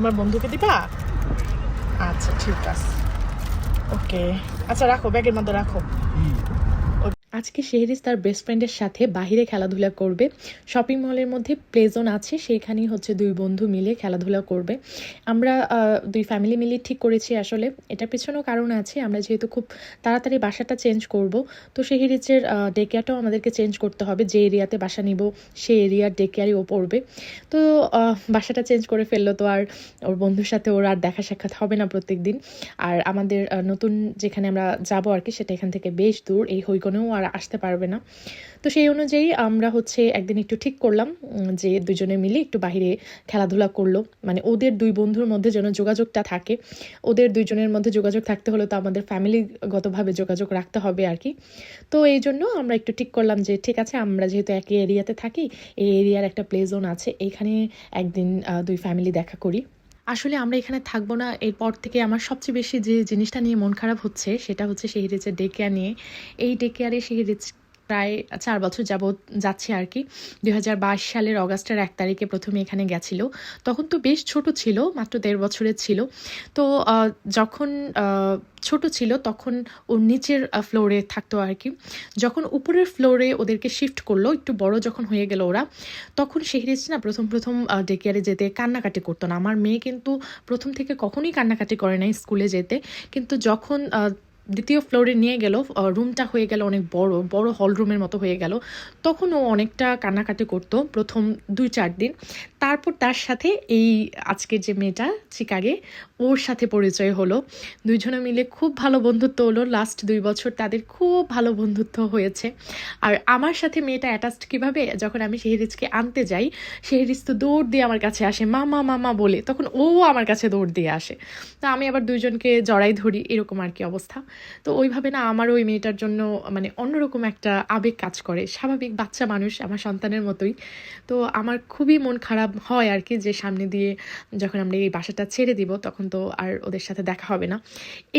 তোমার বন্ধুকে দিবা? আচ্ছা ঠিক আছে, ওকে। আচ্ছা রাখো, ব্যাগের মধ্যে রাখো। আজকে শেহরিজ তার বেস্ট ফ্রেন্ডের সাথে বাহিরে খেলাধুলা করবে। শপিং মলের মধ্যে প্লে জোন আছে, সেইখানেই হচ্ছে দুই বন্ধু মিলে খেলাধুলা করবে। আমরা দুই ফ্যামিলি মিলে ঠিক করেছি আসলে। এটার পেছনেও কারণ আছে, আমরা যেহেতু খুব তাড়াতাড়ি বাসাটা চেঞ্জ করব, তো শেহরিজের ডে কেয়ারটাও আমাদেরকে চেঞ্জ করতে হবে। যে এরিয়াতে বাসা নিব সেই এরিয়ার ডে কেয়ারই ও পড়বে। তো বাসাটা চেঞ্জ করে ফেললো, তো আর ওর বন্ধুর সাথে ওর আর দেখা সাক্ষাৎ হবে না প্রত্যেক দিন। আর আমাদের নতুন যেখানে আমরা যাব আর কি, সেটা এখান থেকে বেশ দূর, এই হইকোনেও আর আসতে পারবে না। তো সেই অনুযায়ী আমরা হচ্ছে একদিন একটু ঠিক করলাম যে দুজনে মিলে একটু বাইরে খেলাধুলা করলো, মানে ওদের দুই বন্ধুর মধ্যে যেন যোগাযোগটা থাকে। ওদের দুইজনের মধ্যে যোগাযোগ থাকতে হলে তো আমাদের ফ্যামিলিগতভাবে যোগাযোগ রাখতে হবে আর কি। তো এই জন্য আমরা একটু ঠিক করলাম যে ঠিক আছে, আমরা যেহেতু একই এরিয়াতে থাকি, এই এরিয়ার একটা প্লে জোন আছে, এইখানে একদিন দুই ফ্যামিলি দেখা করি। আসলে আমরা এখানে থাকবো না, এরপর থেকে আমার সবচেয়ে বেশি যে জিনিসটা নিয়ে মন খারাপ হচ্ছে সেটা হচ্ছে শেহরিজের ডে কেয়ার নিয়ে। এই ডে কেয়ারে শেহরিজ প্রায় 4 বছর যাবৎ যাচ্ছে আর কি। 2022 সালের অগাস্টের 1 তারিখে প্রথমে এখানে গেছিল। তখন তো বেশ ছোট ছিল, মাত্র 1.5 বছরের ছিল। তো যখন ছোট ছিল তখন ওর নিচের ফ্লোরে থাকতো আর কি। যখন উপরের ফ্লোরে ওদেরকে শিফট করলো, একটু বড় যখন হয়ে গেল ওরা, তখন শেহরিজ না প্রথম প্রথম ডে কেয়ারে যেতে কান্নাকাটি করতো না। আমার মেয়ে কিন্তু প্রথম থেকে কখনোই কান্নাকাটি করে নাই স্কুলে যেতে, কিন্তু যখন দ্বিতীয় ফ্লোরে নিয়ে গেল, রুমটা হয়ে গেল অনেক বড় বড় হল রুমের মতো হয়ে গেল, তখন ও অনেকটা কান্নাকাটি করতো প্রথম 2-4 দিন। তারপর তার সাথে এই আজকের যে মেয়েটা চিকাগে, ওর সাথে পরিচয় হলো। দুইজনে মিলে খুব ভালো বন্ধুত্ব হলো। লাস্ট 2 বছর তাদের খুব ভালো বন্ধুত্ব হয়েছে। আর আমার সাথে মেয়েটা অ্যাটাচড কীভাবে, যখন আমি শেহরিজকে আনতে যাই, শেহরিজ তো দৌড় দিয়ে আমার কাছে আসে মামা মামা বলে, তখন ও আমার কাছে দৌড় দিয়ে আসে। তো আমি আবার দুইজনকে জড়াই ধরি, এরকম আর কি অবস্থা। তো ওইভাবে না আমার ওই মেয়েটার জন্য মানে অন্যরকম একটা আবেগ কাজ করে। স্বাভাবিক বাচ্চা মানুষ, আমার সন্তানের মতোই। তো আমার খুবই মন খারাপ হয় আর কি, যে সামনে দিয়ে যখন আমরা এই বাসাটা ছেড়ে দিব তখন তো আর ওদের সাথে দেখা হবে না।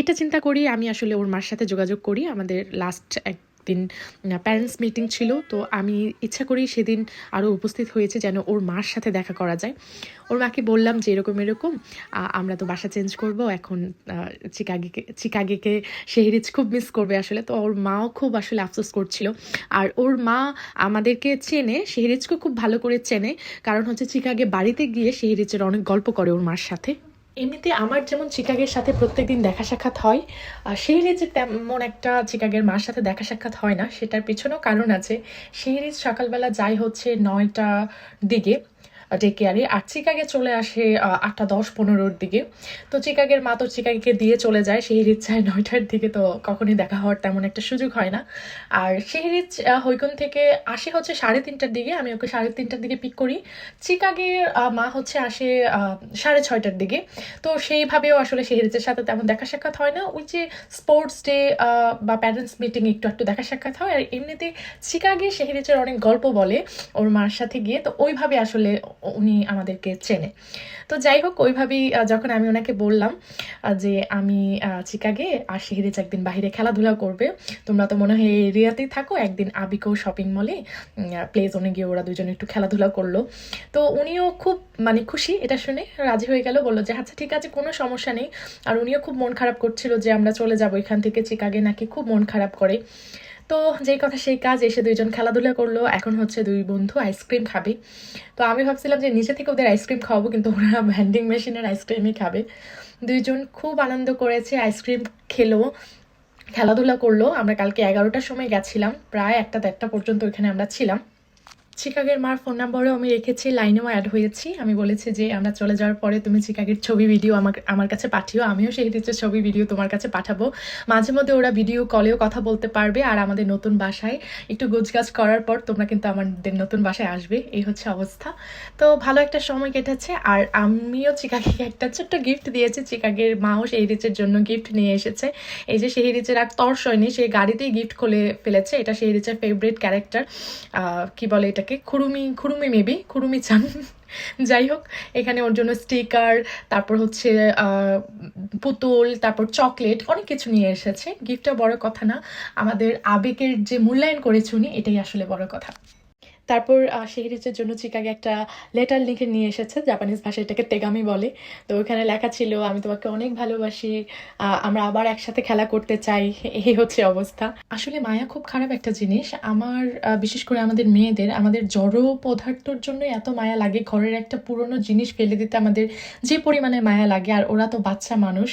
এটা চিন্তা করি আমি আসলে ওর মার সাথে যোগাযোগ করি। আমাদের লাস্ট একদিন প্যারেন্টস মিটিং ছিল, তো আমি ইচ্ছা করি সেদিন আরও উপস্থিত হয়েছে যেন ওর মার সাথে দেখা করা যায়। ওর মাকে বললাম যে এরকম এরকম আমরা তো বাসা চেঞ্জ করব এখন, চিকাগোকে শেহরিজ খুব মিস করবে আসলে। তো ওর মাও খুব আসলে আফসোস করছিল। আর ওর মা আমাদেরকে চেনে, শেহরিজকে খুব ভালো করে চেনে, কারণ হচ্ছে চিকাগো বাড়িতে গিয়ে শেহরিজের অনেক গল্প করে ওর মার সাথে। এমনিতে আমার যেমন চিকাগের সাথে প্রত্যেকদিন দেখা সাক্ষাৎ হয়, শেহরিজের তেমন একটা চিকাগের মার সাথে দেখা সাক্ষাৎ হয় না। সেটার পেছনেও কারণ আছে। শেহরিজ সকালবেলা যায় হচ্ছে 9টা দিকে ডে কেয়ারে, আর চিকাগে চলে আসে 8:10-15-র দিকে। তো চিকাগের মা তো চিকাগোকে দিয়ে চলে যায়, শেহরিজ চায় 9টার দিকে, তো কখনই দেখা হওয়ার তেমন একটা সুযোগ হয় না। আর শেহরিজ হইকন থেকে আসে হচ্ছে 3:30টার দিকে, আমি ওকে 3:30টার দিকে পিক করি। চিকাগের মা হচ্ছে আসে 6:30টার দিকে। তো সেইভাবেও আসলে শেহরিজের সাথে তেমন দেখা সাক্ষাৎ হয় না। ওই যে স্পোর্টস ডে বা প্যারেন্টস মিটিং একটু একটু দেখা সাক্ষাৎ হয়। আর এমনিতে চিকাগে শেহরিজের অনেক গল্প বলে ওর মার সাথে গিয়ে, তো ওইভাবে আসলে উনি আমাদেরকে চেনে। তো যাই হোক, ওইভাবেই যখন আমি ওনাকে বললাম যে আমি চিকাগে আর শেহরিজ একদিন বাইরে খেলাধুলা করবে, তোমরা তো মনে হয় এই এরিয়াতেই থাকো, একদিন আবিকো শপিং মলে প্লে জোনে গিয়ে ওরা দুজনে একটু খেলাধুলা করলো। তো উনিও খুব মানে খুশি, এটা শুনে রাজি হয়ে গেল, বললো যে আচ্ছা ঠিক আছে, কোনো সমস্যা নেই। আর উনিও খুব মন খারাপ করছিল যে আমরা চলে যাবো এখান থেকে, চিকাগে নাকি খুব মন খারাপ করে। তো যেই কথা সেই কাজ, এসে দুইজন খেলাধুলা করলো। এখন হচ্ছে দুই বন্ধু আইসক্রিম খাবে। তো আমি ভাবছিলাম যে নিচে থেকে ওদের আইসক্রিম খাওয়াবো, কিন্তু ওরা ভ্যান্ডিং মেশিনের আইসক্রিমই খাবে। দুইজন খুব আনন্দ করেছে, আইসক্রিম খেলো, খেলাধুলা করলো। আমরা কালকে 11টার সময় গেছিলাম, প্রায় 1টা-1:30 পর্যন্ত ওইখানে আমরা ছিলাম। চিকাগের মার ফোন নাম্বারও আমি রেখেছি, লাইনেও অ্যাড হয়েছি। আমি বলেছি যে আমরা চলে যাওয়ার পরে তুমি চিকাগের ছবি ভিডিও আমার কাছে পাঠিও, আমিও সেই রিচের ছবি ভিডিও তোমার কাছে পাঠাবো। মাঝে মধ্যে ওরা ভিডিও কলেও কথা বলতে পারবে। আর আমাদের নতুন বাসায় একটু গোছগাছ করার পর তোমরা কিন্তু আমাদের নতুন বাসায় আসবে, এই হচ্ছে অবস্থা। তো ভালো একটা সময় কেটেছে। আর আমিও চিকাগে একটা ছোট্ট গিফট দিয়েছি, চিকাগের মাও সেই রিচের জন্য গিফট নিয়ে এসেছে। এই যে সেই রিচের আর তর্স হয়নি, সে গাড়িতেই গিফট খুলে ফেলেছে। এটা সেই রিচের ফেভারিট ক্যারেক্টার, কি বলে এটাকে, খুরুমি মেবি, খুরুমি চান। যাই হোক, এখানে ওর জন্য স্টিকার, তারপর হচ্ছে পুতুল, তারপর চকলেট, অনেক কিছু নিয়ে এসেছে। গিফটটা বড় কথা না, আমাদের আবেগের যে মূল্যায়ন করেছে উনি, এটাই আসলে বড় কথা। তারপর শেহরিজের জন্য চিকাগে একটা লেটার লিখে নিয়ে এসেছে, জাপানিজ ভাষায় এটাকে তেগামি বলে। তো ওখানে লেখা ছিল, আমি তোমাকে অনেক ভালোবাসি, আমরা আবার একসাথে খেলা করতে চাই। এই হচ্ছে অবস্থা। আসলে মায়া খুব খারাপ একটা জিনিস। আমার বিশেষ করে আমাদের মেয়েদের, আমাদের জড় পদার্থর জন্য এত মায়া লাগে, ঘরের একটা পুরনো জিনিস ফেলে দিতে আমাদের যে পরিমাণে মায়া লাগে। আর ওরা তো বাচ্চা মানুষ,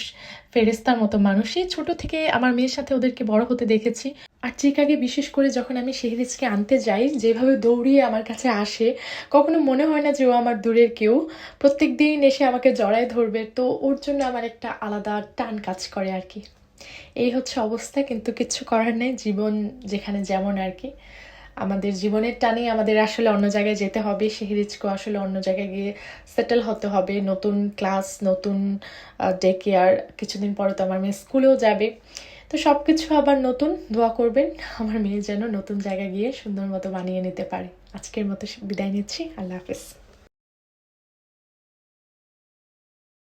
ফেরেস্তার মতো মানুষ। এই ছোট থেকে আমার মেয়ের সাথে ওদেরকে বড় হতে দেখেছি। আর চিকাগে বিশেষ করে যখন আমি শেহরিজকে আনতে যাই, যেভাবে দৌড়িয়ে আমার কাছে আসে, কখনো মনে হয় না যে ও আমার দূরের কেউ। প্রত্যেক দিন এসে আমাকে জড়ায় ধরবে, তো ওর জন্য আমার একটা আলাদা টান কাজ করে আর কি। এই হচ্ছে অবস্থা, কিন্তু কিচ্ছু করার নেই, জীবন যেখানে যেমন আর কি। আমাদের জীবনের টানে আমাদের আসলে অন্য জায়গায় যেতে হবে। শেহরিজকেও আসলে অন্য জায়গায় গিয়ে সেটেল হতে হবে, নতুন ক্লাস, নতুন ডে কেয়ার। কিছুদিন পরে তো আমার মেয়ে স্কুলেও যাবে, তো সব কিছু আবার নতুন। দোয়া করবেন আমার মেয়ে যেন নতুন জায়গায় গিয়ে সুন্দর মতো মানিয়ে নিতে পারে। আজকের মতো বিদায় নিচ্ছি, আল্লাহ হাফেজ।